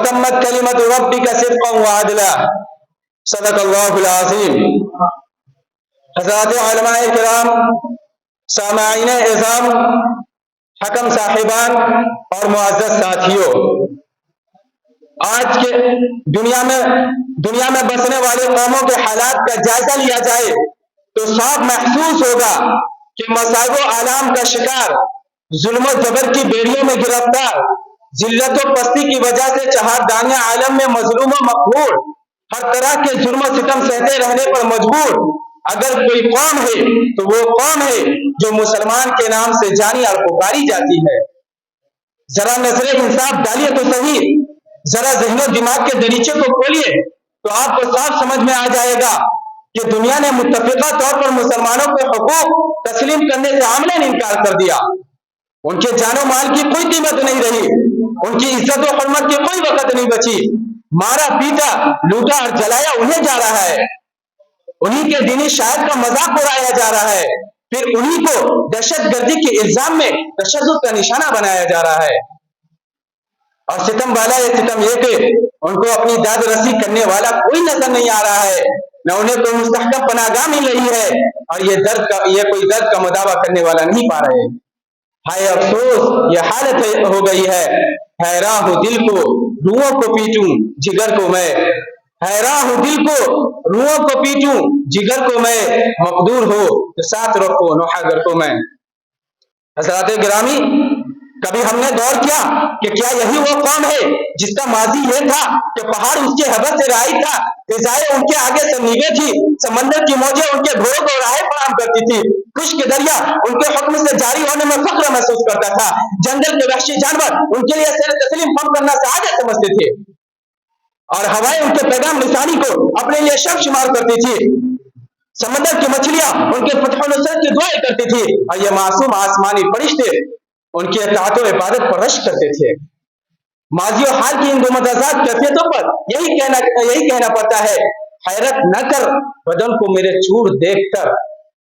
وَتَمَّتْ كَلِمَةُ رَبِّكَ صِدْقًا وَعَدْلًا صدق اللہ العظیم۔ حضرات علماء کرام، سامعین اعظام، حکم صاحبان اور معزز ساتھیوں، آج کے دنیا میں بسنے والے قوموں کے حالات کا جائزہ لیا جائے تو صاف محسوس ہوگا کہ مصائب و آلام کا شکار، ظلم و جبر کی بیڑیوں میں گرفتار، ذلت و پستی کی وجہ سے چہاردانیہ عالم میں مظلوم و مقہور، ہر طرح کے ظلم و ستم سہتے رہنے پر مجبور، اگر کوئی قوم ہے تو وہ قوم ہے جو مسلمان کے نام سے جانی اور پکاری جاتی ہے۔ ذرا نظر انصاف ڈالیے تو صحیح، ذرا ذہن و دماغ کے دریچے کو کھولیے تو آپ کو صاف سمجھ میں آ جائے گا کہ دنیا نے متفقہ طور پر مسلمانوں کے حقوق تسلیم کرنے سے عملاً انکار کر دیا۔ ان کے جان و مال کی کوئی قیمت نہیں رہی، ان کی عزت و حرمت کی کوئی وقت نہیں بچی، مارا پیٹا لوٹا اور جلایا انہیں جا رہا ہے، انہی کے دینی شاہد کا مذاق اڑایا جا رہا ہے، پھر انہی کو دہشت گردی کے الزام میں تشدد کا نشانہ بنایا جا رہا ہے۔ اور ستم والا یہ ستم یہ کہ ان کو اپنی داد رسی کرنے والا کوئی نظر نہیں آ رہا ہے، نہ انہیں کوئی مستحکم پناہ گاہ مل رہی ہے، اور یہ کوئی درد کا مداوع کرنے والا نہیں پا رہے۔ ہائے افسوس، یہ حالت ہو گئی ہے، حیراں ہوں دل کو روحوں کو پیٹوں جگر کو میں، حیراں ہوں دل کو روحوں کو پیٹوں جگر کو میں، مقدور ہو تو ساتھ رکھو نوحہ کو میں۔ حضرات گرامی، کبھی ہم نے غور کیا کہ کیا یہی وہ قوم ہے جس کا ماضی یہ تھا کہ پہاڑ اس کے حبس سے رائی تھا، فضائیں ان کے آگے سنیبے تھی، سمندر کی موجیں ان کے گھوڑوں کو راہیں فراہم کرتی تھی، خشک دریا ان کے حکم سے جاری ہونے میں فخر محسوس کرتا تھا، جنگل کے وحشی جانور ان کے لیے سیر تسلیم پم کرنا سعادت سمجھتے تھے، اور ہوائیں ان کے پیغام رسانی کو اپنے لیے شرف شمار کرتی تھی، سمندر کی مچھلیاں ان کے فتح و نصرت کی دعائیں کرتی تھی، اور یہ معصوم آسمانی فرشتے ان کی اطاعت و عبادت پر رشک کرتے تھے۔ ماضی و حال کی ان دو متضاد کیفیتوں پر یہی کہنا پڑتا ہے، حیرت نہ کر بدن کو میرے چور دیکھ کر،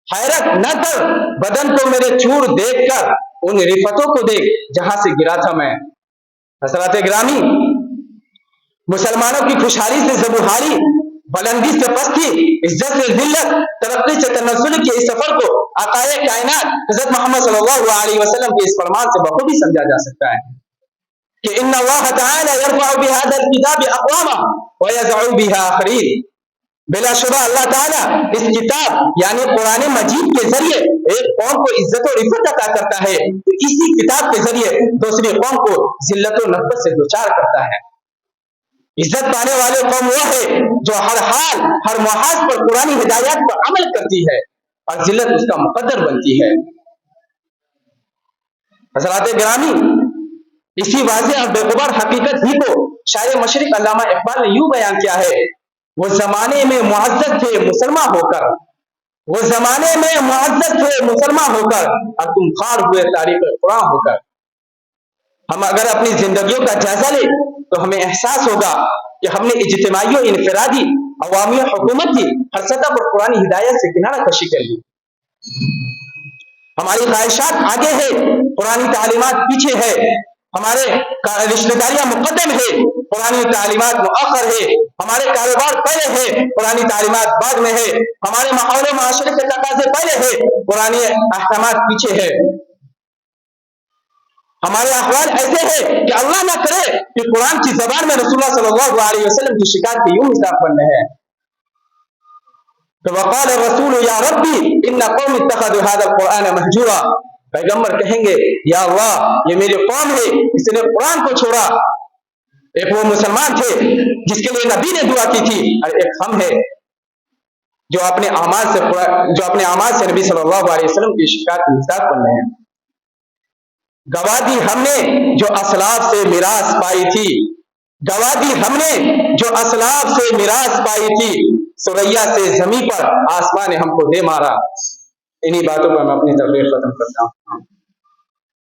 حیرت نہ کر بدن کو میرے چور دیکھ کر، ان رفتوں کو دیکھ جہاں سے گرا تھا میں۔ حضرات گرامی، مسلمانوں کی خوشحالی سے زبوحالی، بلندی سے پستی، عزت سے ذلت، ترقی سے تنزل کے اس سفر کو آقائے کائنات حضرت محمد صلی اللہ علیہ وسلم کے اس فرمان سے بخوبی سمجھا جا سکتا ہے کہ ان اللہ تعالی یرفع بهذا الكتاب اقواما ويضع بها آخرین۔ بلا شبہ اللہ تعالیٰ اس کتاب یعنی قرآن مجید کے ذریعے ایک قوم کو عزت و رفعت عطا کرتا ہے تو اسی کتاب کے ذریعے دوسری قوم کو ذلت و نفرت سے دوچار کرتا ہے۔ عزت پانے والے قوم وہ ہے جو ہر حال ہر محاذ پر قرآنی ہدایات پر عمل کرتی ہے اور ذلت اس کا مقدر بنتی ہے۔ حضرات گرامی، اسی واضح اور بے غبار حقیقت ہی کو شاعر مشرق علامہ اقبال نے یوں بیان کیا ہے، وہ زمانے میں معزز تھے مسلمان ہو کر، وہ زمانے میں معزز تھے مسلمان ہو کر، اور تم خار ہوئے تاریخ قرآن ہو کر۔ ہم اگر اپنی زندگیوں کا جائزہ لیں تو ہمیں احساس ہوگا کہ ہم نے اجتماعی و انفرادی، عوامی و حکومت کی ہر سطح پر قرآنی ہدایت سے کنارہ کشی کر لی۔ ہماری خواہشات آگے ہے، قرآنی تعلیمات پیچھے ہے، ہمارے رشتہ داریاں مقدم ہے، قرآنی تعلیمات مؤخر ہے، ہمارے کاروبار پہلے ہے، قرآنی تعلیمات بعد میں ہے، ہمارے ماحول و معاشرے کے تقاضے پہلے ہے، قرآنی احکامات پیچھے ہے۔ ہمارے احوال ایسے ہیں کہ اللہ نہ کرے کہ قرآن کی زبان میں رسول اللہ صلی اللہ علیہ وسلم کی شکایت کے یوں حساب بننے ہیں تو وقال الرسول یا ربی ان قوم اتخذوا هذا القرآن مهجورا، پیغمبر کہیں گے یا اللہ یہ میری قوم ہے اس نے قرآن کو چھوڑا۔ ایک وہ مسلمان تھے جس کے لیے نبی نے دعا کی تھی، اور ایک ہم ہے جو اپنے اعمال سے نبی صلی اللہ علیہ وسلم کی شکایت کے حساب بننے ہیں۔ گواہ دی ہم نے جو اسلاف سے میراث پائی تھی، گواہ دی ہم نے جو اسلاف سے میراث پائی تھی، سریا سے زمین پر آسمان نے ہم کو دے مارا۔ انہی باتوں پر میں اپنی تقریر ختم کرتا ہوں۔